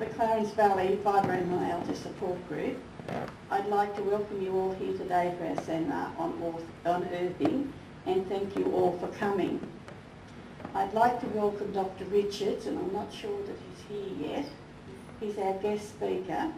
the Clarence Valley Fibromyalgia Support Group. I'd like to welcome you all here today for our seminar on earthing, and thank you all for coming. I'd like to welcome Dr. Richards, and I'm not sure that he's here yet. He's our guest speaker,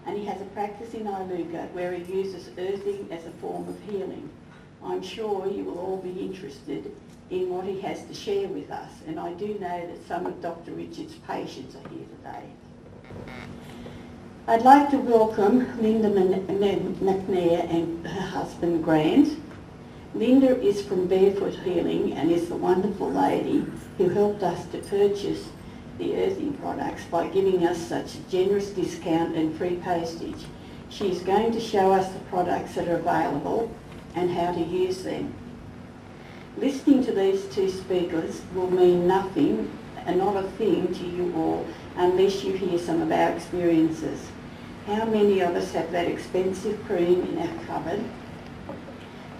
and he has a practice in Iluka where he uses earthing as a form of healing. I'm sure you will all be interested in what he has to share with us, and I do know that some of Dr. Richards' patients are here today. I'd like to welcome Linda McNair and her husband Grant. Linda is from Barefoot Healing and is the wonderful lady who helped us to purchase the earthing products by giving us such a generous discount and free postage. She's going to show us the products that are available and how to use them. Listening to these two speakers will mean nothing and not a thing to you all unless you hear some of our experiences. How many of us have that expensive cream in our cupboard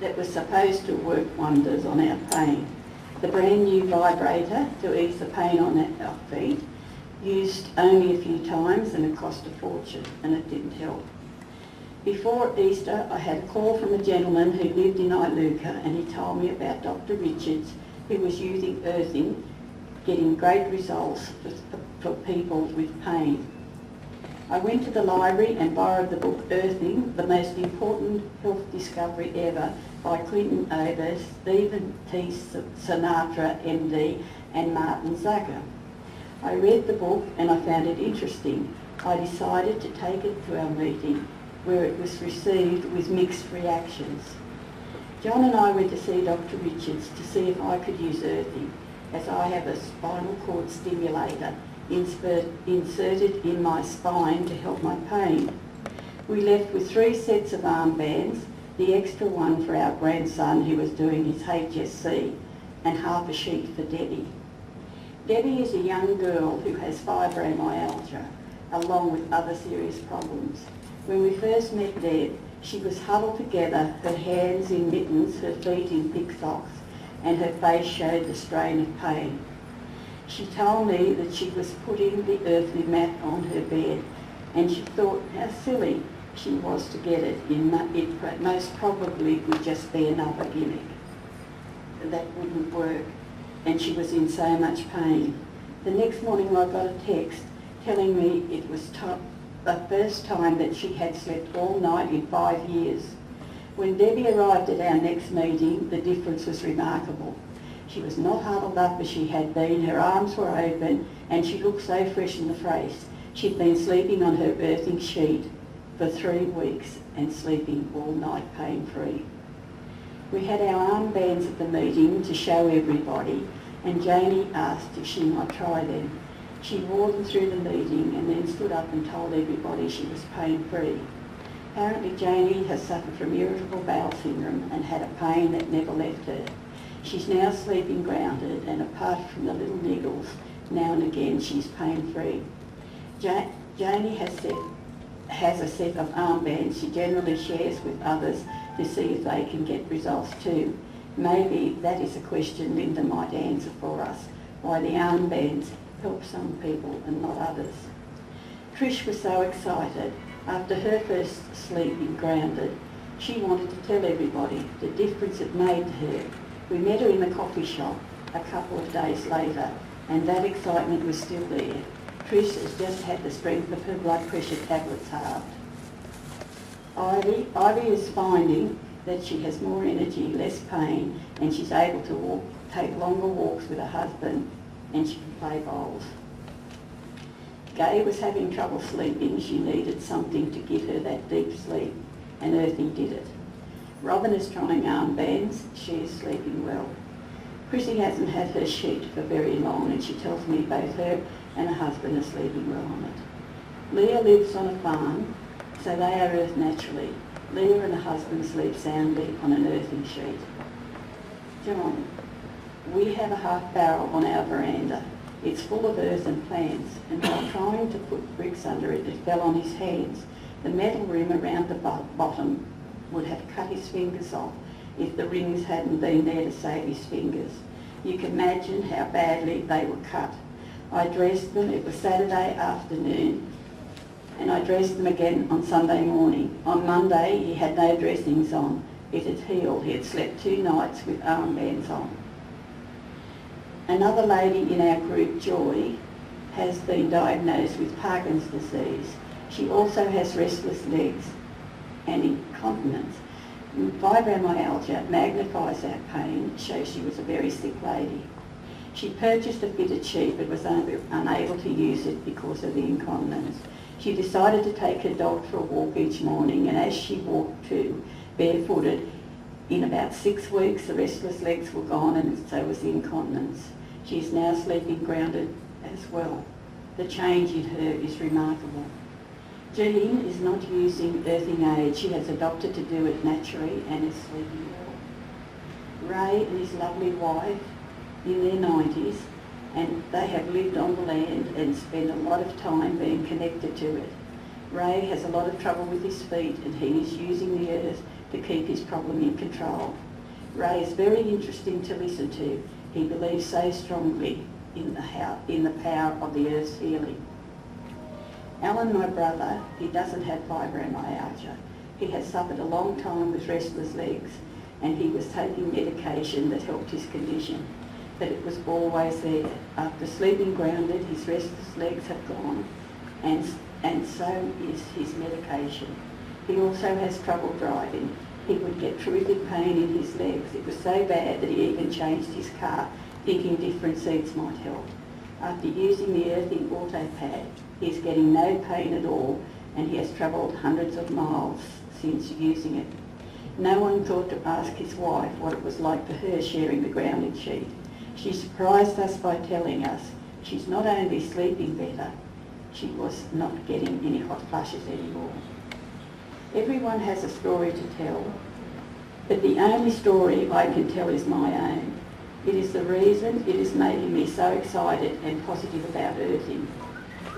that was supposed to work wonders on our pain? The brand new vibrator to ease the pain on our feet, used only a few times and it cost a fortune and it didn't help. Before Easter, I had a call from a gentleman who lived in Iluka, and he told me about Dr. Richards, who was using earthing, getting great results for people with pain. I went to the library and borrowed the book Earthing, the most important health discovery ever, by Clinton Ober, Stephen T. Sinatra, MD, and Martin Zucker. I read the book and I found it interesting. I decided to take it to our meeting, where it was received with mixed reactions. John and I went to see Dr. Richards to see if I could use earthing, as I have a spinal cord stimulator inserted in my spine to help my pain. We left with 3 sets of armbands, the extra one for our grandson who was doing his HSC, and half a sheet for Debbie. Debbie is a young girl who has fibromyalgia, along with other serious problems. When we first met Deb, she was huddled together, her hands in mittens, her feet in thick socks, and her face showed the strain of pain. She told me that she was putting the earthly mat on her bed, and she thought how silly she was to get it. It most probably would just be another gimmick. That wouldn't work, and she was in so much pain. The next morning I got a text telling me it was the first time that she had slept all night in 5 years. When Debbie arrived at our next meeting, the difference was remarkable. She was not huddled up as she had been, her arms were open, and she looked so fresh in the face. She'd been sleeping on her earthing sheet for 3 weeks and sleeping all night pain-free. We had our armbands at the meeting to show everybody, and Janie asked if she might try them. She wore them through the meeting and then stood up and told everybody she was pain-free. Apparently Janie has suffered from irritable bowel syndrome and had a pain that never left her. She's now sleeping grounded, and apart from the little niggles, now and again she's pain-free. Janie has a set of armbands she generally shares with others to see if they can get results too. Maybe that is a question Linda might answer for us, why the armbands help some people and not others. Trish was so excited. After her first sleep in grounded, she wanted to tell everybody the difference it made to her. We met her in the coffee shop a couple of days later, and that excitement was still there. Trish has just had the strength of her blood pressure tablets halved. Ivy is finding that she has more energy, less pain, and she's able to take longer walks with her husband, and she can play bowls. Gay was having trouble sleeping. She needed something to give her that deep sleep, and earthing did it. Robin is trying armbands. She is sleeping well. Chrissy hasn't had her sheet for very long, and she tells me both her and her husband are sleeping well on it. Leah lives on a farm, so they are earthed naturally. Leah and her husband sleep soundly on an earthing sheet. John, we have a half barrel on our veranda. It's full of earth and plants, and while trying to put bricks under it, it fell on his hands. The metal rim around the bottom would have cut his fingers off if the rings hadn't been there to save his fingers. You can imagine how badly they were cut. I dressed them, it was Saturday afternoon, and I dressed them again on Sunday morning. On Monday, he had no dressings on. It had healed. He had slept 2 nights with armbands on. Another lady in our group, Joy, has been diagnosed with Parkinson's disease. She also has restless legs and incontinence. Fibromyalgia magnifies our pain, shows she was a very sick lady. She purchased a fitted sheet but was unable to use it because of the incontinence. She decided to take her dog for a walk each morning, and as she walked too, barefooted, in about 6 weeks the restless legs were gone and so was the incontinence. She is now sleeping grounded as well. The change in her is remarkable. Jean is not using earthing aid. She has a doctor to do it naturally and is sleeping well. Ray and his lovely wife in their 90s, and they have lived on the land and spent a lot of time being connected to it. Ray has a lot of trouble with his feet and he is using the earth to keep his problem in control. Ray is very interesting to listen to. He believes so strongly in the power of the earth's healing. Alan, my brother, he doesn't have fibromyalgia. He has suffered a long time with restless legs and he was taking medication that helped his condition, but it was always there. After sleeping grounded, his restless legs have gone and so is his medication. He also has trouble driving. He would get terrific pain in his legs. It was so bad that he even changed his car, thinking different seats might help. After using the earthing auto pad, he is getting no pain at all and he has travelled hundreds of miles since using it. No one thought to ask his wife what it was like for her sharing the grounding sheet. She surprised us by telling us she's not only sleeping better, she was not getting any hot flushes anymore. Everyone has a story to tell, but the only story I can tell is my own. It is the reason it is making me so excited and positive about earthing.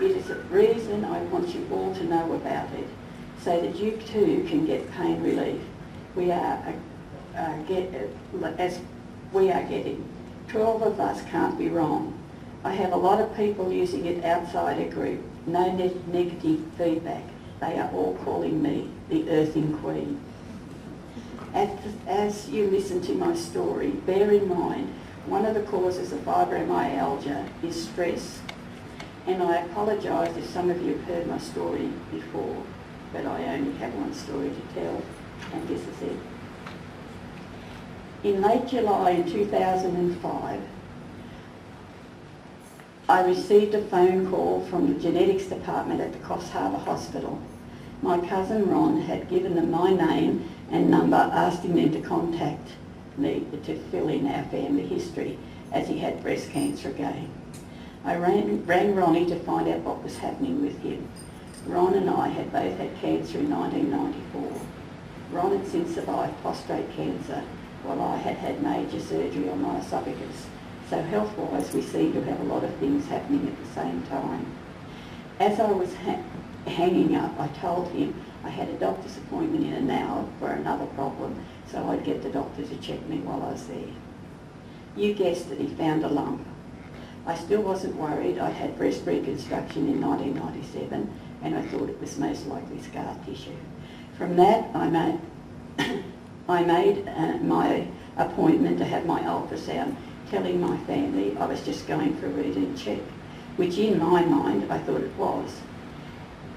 It is a reason I want you all to know about it, so that you too can get pain relief. We are getting. 12 of us can't be wrong. I have a lot of people using it outside a group. No negative feedback. They are all calling me the Earthing Queen. As you listen to my story, bear in mind one of the causes of fibromyalgia is stress. And I apologise if some of you have heard my story before, but I only have one story to tell, and this is it. In late July in 2005, I received a phone call from the genetics department at the Coffs Harbour Hospital. My cousin Ron had given them my name and number, asking them to contact me to fill in our family history, as he had breast cancer again. I rang Ronnie to find out what was happening with him. Ron and I had both had cancer in 1994. Ron had since survived prostate cancer, while I had had major surgery on my esophagus. So health-wise, we seemed to have a lot of things happening at the same time. As I was hanging up, I told him I had a doctor's appointment in an hour for another problem, so I'd get the doctor to check me while I was there. You guessed it, he found a lump. I still wasn't worried. I had breast reconstruction in 1997 and I thought it was most likely scar tissue. From that, I made my appointment to have my ultrasound, telling my family I was just going for a routine check, which in my mind I thought it was.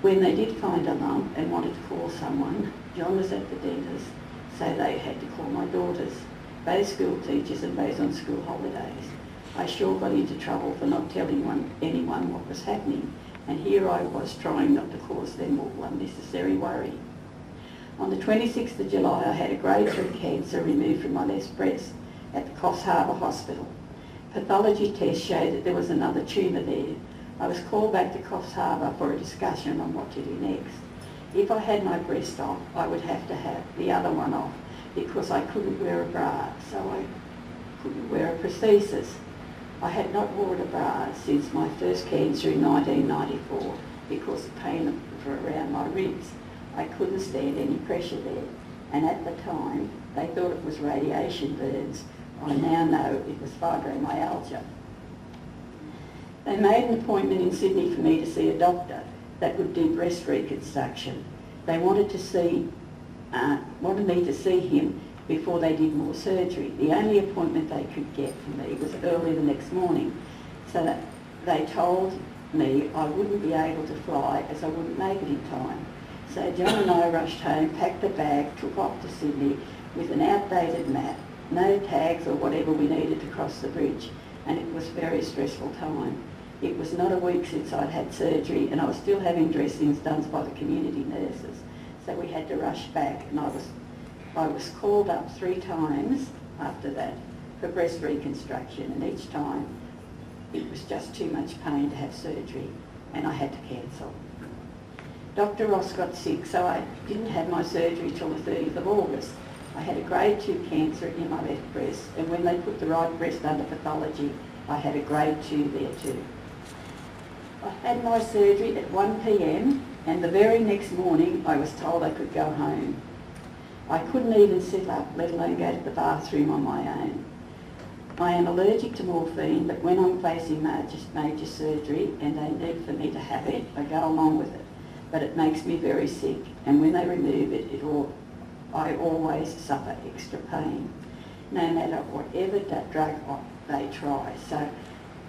When they did find a lump and wanted to call someone, John was at the dentist, so they had to call my daughters, both school teachers and both on school holidays. I sure got into trouble for not telling anyone what was happening, and here I was trying not to cause them all unnecessary worry. On the 26th of July, I had a grade 3 cancer removed from my left breast at the Coffs Harbour Hospital. Pathology tests showed that there was another tumour there. I was called back to Coffs Harbour for a discussion on what to do next. If I had my breast off, I would have to have the other one off because I couldn't wear a bra, so I couldn't wear a prosthesis. I had not worn a bra since my first cancer in 1994 because of pain around my ribs. I couldn't stand any pressure there, and at the time they thought it was radiation burns. I now know it was fibromyalgia. They made an appointment in Sydney for me to see a doctor that would do breast reconstruction. They wanted me to see him before they did more surgery. The only appointment they could get for me was early the next morning, so that they told me I wouldn't be able to fly as I wouldn't make it in time. So John and I rushed home, packed a bag, took off to Sydney with an outdated map, no tags or whatever we needed to cross the bridge, and it was a very stressful time. It was not a week since I'd had surgery and I was still having dressings done by the community nurses, so we had to rush back, and I was called up 3 times after that for breast reconstruction, and each time it was just too much pain to have surgery and I had to cancel. Dr. Ross got sick, so I didn't have my surgery till the 30th of August. I had a grade 2 cancer in my left breast, and when they put the right breast under pathology, I had a grade 2 there too. I had my surgery at 1 p.m, and the very next morning I was told I could go home. I couldn't even sit up, let alone go to the bathroom on my own. I am allergic to morphine, but when I'm facing major surgery and they need for me to have it, I go along with it. But it makes me very sick, and when they remove it, I always suffer extra pain, no matter whatever drug they try. So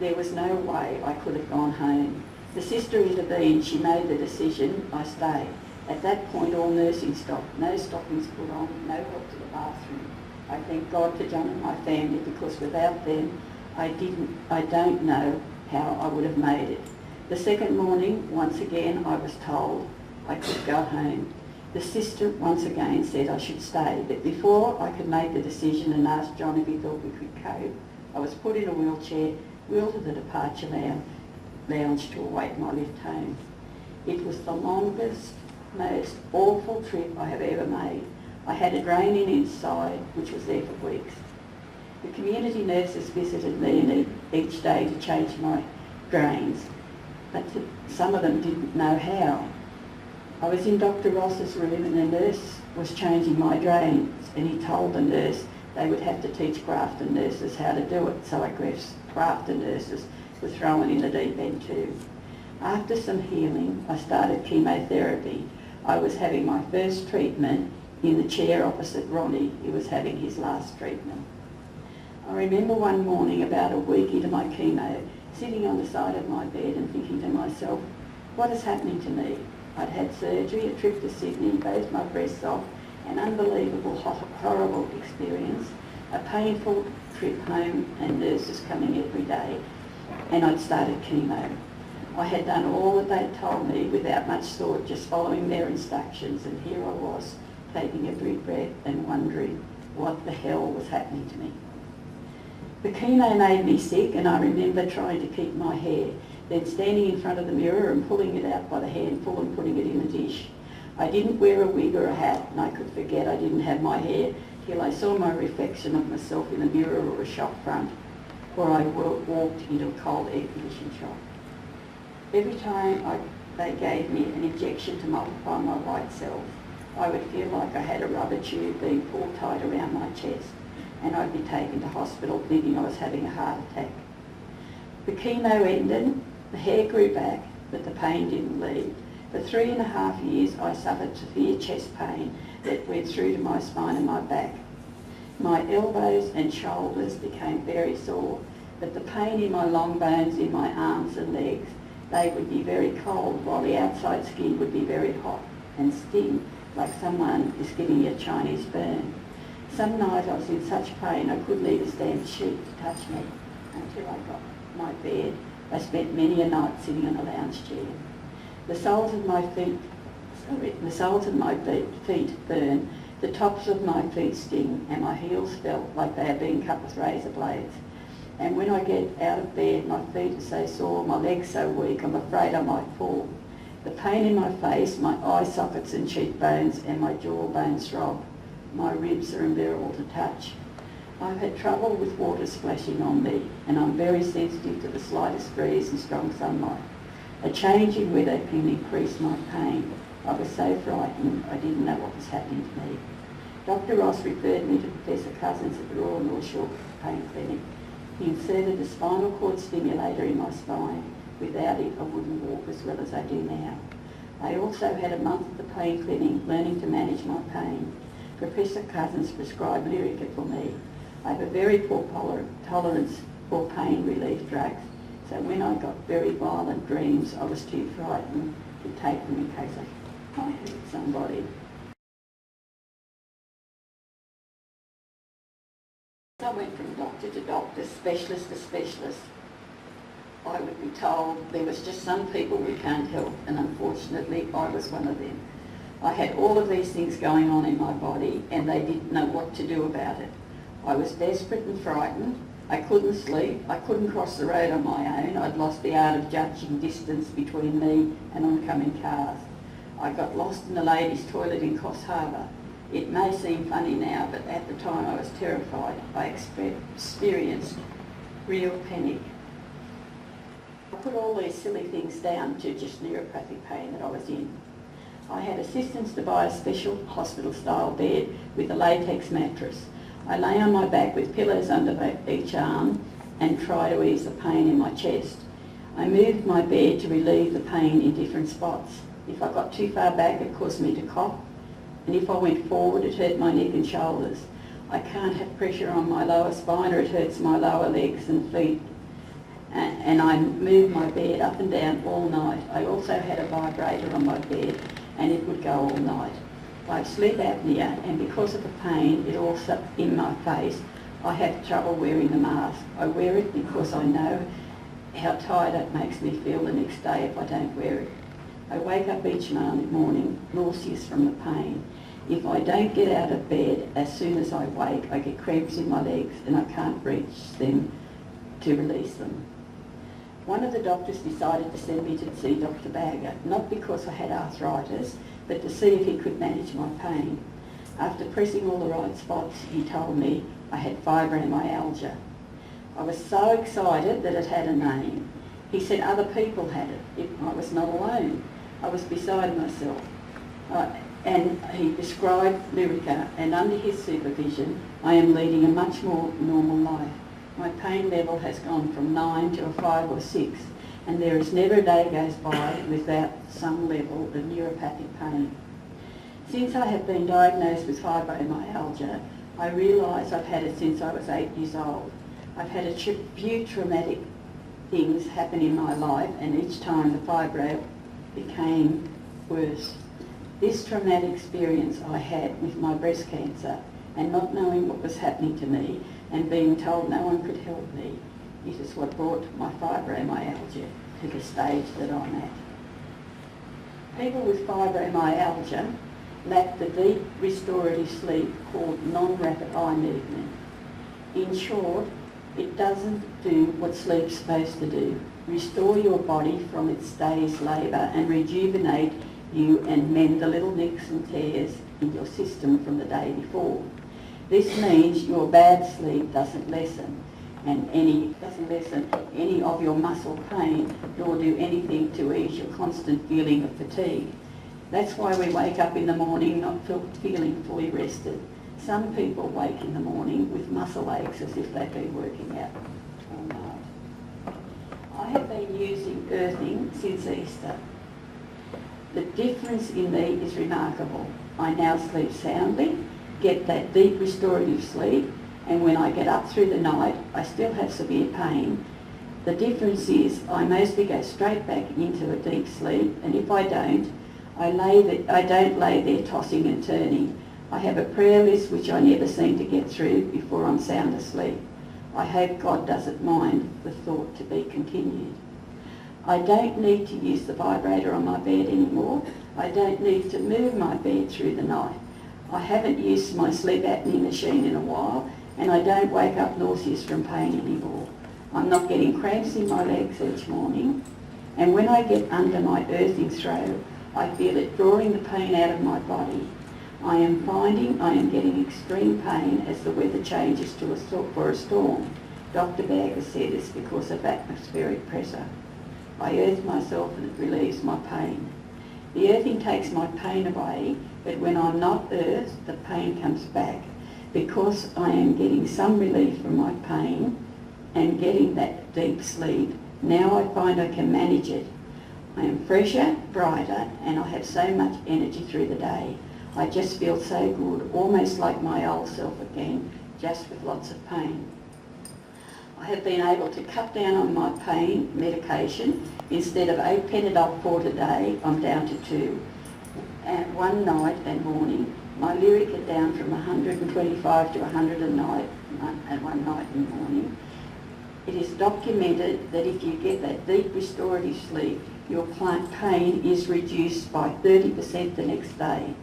there was no way I could have gone home. The sister intervened, she made the decision, I stayed. At that point all nursing stopped, no stockings put on, no help to the bathroom. I thank God for John and my family, because without them I don't know how I would have made it. The second morning, once again, I was told I could go home. The sister once again said I should stay, but before I could make the decision and ask John if he thought we could cope, I was put in a wheelchair, wheeled to the departure lounge to await my lift home. It was the longest, most awful trip I have ever made. I had a draining inside, which was there for weeks. The community nurses visited me each day to change my drains, but some of them didn't know how. I was in Dr. Ross's room and the nurse was changing my drains, and he told the nurse they would have to teach Grafton nurses how to do it, so I guess Grafton nurses were thrown in the deep end too. After some healing, I started chemotherapy. I was having my first treatment in the chair opposite Ronnie, who was having his last treatment. I remember one morning, about a week into my chemo, sitting on the side of my bed and thinking to myself, what is happening to me? I'd had surgery, a trip to Sydney, both my breasts off, an unbelievable, horrible experience, a painful trip home and nurses coming every day, and I'd started chemo. I had done all that they'd told me without much thought, just following their instructions, and here I was, taking a deep breath and wondering what the hell was happening to me. The chemo made me sick, and I remember trying to keep my hair, then standing in front of the mirror and pulling it out by the handful and putting it in a dish. I didn't wear a wig or a hat, and I could forget I didn't have my hair till I saw my reflection of myself in a mirror or a shop front, or I walked into a cold air conditioned shop. Every time they gave me an injection to multiply my white cells, I would feel like I had a rubber tube being pulled tight around my chest, and I'd be taken to hospital thinking I was having a heart attack. The chemo ended, the hair grew back, but the pain didn't leave. For 3.5 years I suffered severe chest pain that went through to my spine and my back. My elbows and shoulders became very sore, but the pain in my long bones in my arms and legs, they would be very cold, while the outside skin would be very hot and sting like someone is giving you a Chinese burn. Some night I was in such pain I couldn't even stand a sheet to touch me. Until I got my bed, I spent many a night sitting in a lounge chair. The soles of my feet burn, the tops of my feet sting, and my heels felt like they had been cut with razor blades. And when I get out of bed, my feet are so sore, my legs so weak, I'm afraid I might fall. The pain in my face, my eye sockets and cheekbones, and my jawbones throb. My ribs are unbearable to touch. I've had trouble with water splashing on me, and I'm very sensitive to the slightest breeze and strong sunlight. A change in weather can increase my pain. I was so frightened I didn't know what was happening to me. Dr. Ross referred me to Professor Cousins at the Royal North Shore Pain Clinic. He inserted a spinal cord stimulator in my spine. Without it, I wouldn't walk as well as I do now. I also had a month at the pain clinic learning to manage my pain. Professor Cousins prescribed Lyrica for me. I have a very poor tolerance for pain relief drugs, so when I got very violent dreams, I was too frightened to take them in case I hurt somebody. I went from doctor to doctor, specialist to specialist. I would be told there was just some people we can't help, and unfortunately I was one of them. I had all of these things going on in my body and they didn't know what to do about it. I was desperate and frightened. I couldn't sleep. I couldn't cross the road on my own. I'd lost the art of judging distance between me and oncoming cars. I got lost in the ladies' toilet in Coffs Harbour. It may seem funny now, but at the time I was terrified. I experienced real panic. I put all these silly things down to just neuropathic pain that I was in. I had assistance to buy a special hospital-style bed with a latex mattress. I lay on my back with pillows under each arm and try to ease the pain in my chest. I moved my bed to relieve the pain in different spots. If I got too far back, it caused me to cough, and if I went forward, it hurt my neck and shoulders. I can't have pressure on my lower spine or it hurts my lower legs and feet. And I moved my bed up and down all night. I also had a vibrator on my bed and it would go all night. I have sleep apnea, and because of the pain, it also in my face, I have trouble wearing the mask. I wear it because I know how tired it makes me feel the next day if I don't wear it. I wake up each morning nauseous from the pain. If I don't get out of bed as soon as I wake, I get cramps in my legs and I can't reach them to release them. One of the doctors decided to send me to see Dr. Bagger, not because I had arthritis, but to see if he could manage my pain. After pressing all the right spots, he told me I had fibromyalgia. I was so excited that it had a name. He said other people had it. I was not alone. I was beside myself. And he prescribed Lyrica, and under his supervision, I am leading a much more normal life. My pain level has gone from 9 to a 5 or 6, and there is never a day goes by without some level of neuropathic pain. Since I have been diagnosed with fibromyalgia, I realise I've had it since I was 8 years old. I've had a few traumatic things happen in my life, and each time the fibro became worse. This traumatic experience I had with my breast cancer and not knowing what was happening to me and being told no one could help me, it is what brought my fibromyalgia to the stage that I'm at. People with fibromyalgia lack the deep restorative sleep called non-rapid eye movement. In short, it doesn't do what sleep's supposed to do: restore your body from its day's labour and rejuvenate you and mend the little nicks and tears in your system from the day before. This means your bad sleep doesn't lessen any of your muscle pain, nor do anything to ease your constant feeling of fatigue. That's why we wake up in the morning not feeling fully rested. Some people wake in the morning with muscle aches as if they've been working out all night. I have been using earthing since Easter. The difference in me is remarkable. I now sleep soundly, get that deep restorative sleep, and when I get up through the night, I still have severe pain. The difference is I mostly go straight back into a deep sleep, and if I don't, I don't lay there tossing and turning. I have a prayer list which I never seem to get through before I'm sound asleep. I hope God doesn't mind the thought to be continued. I don't need to use the vibrator on my bed anymore. I don't need to move my bed through the night. I haven't used my sleep apnea machine in a while, and I don't wake up nauseous from pain anymore. I'm not getting cramps in my legs each morning, and when I get under my earthing throw, I feel it drawing the pain out of my body. I am finding I am getting extreme pain as the weather changes for a storm. Dr. Bagger said it's because of atmospheric pressure. I earth myself and it relieves my pain. The earthing takes my pain away, but when I'm not earthed, the pain comes back. Because I am getting some relief from my pain, and getting that deep sleep. Now I find I can manage it. I am fresher, brighter, and I have so much energy through the day. I just feel so good, almost like my old self again, just with lots of pain. I have been able to cut down on my pain medication. Instead of 8 Panadol 4 today, I'm down to 2. And one night and morning, my lyric are down from 125 to 100 a night, and one night and morning. It is documented that if you get that deep restorative sleep, your pain is reduced by 30% the next day.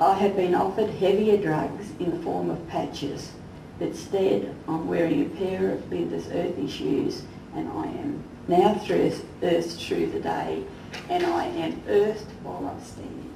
I have been offered heavier drugs in the form of patches, but instead I'm wearing a pair of Linda's earthy shoes, and I am now earthed through the day, and I am earthed while I'm standing.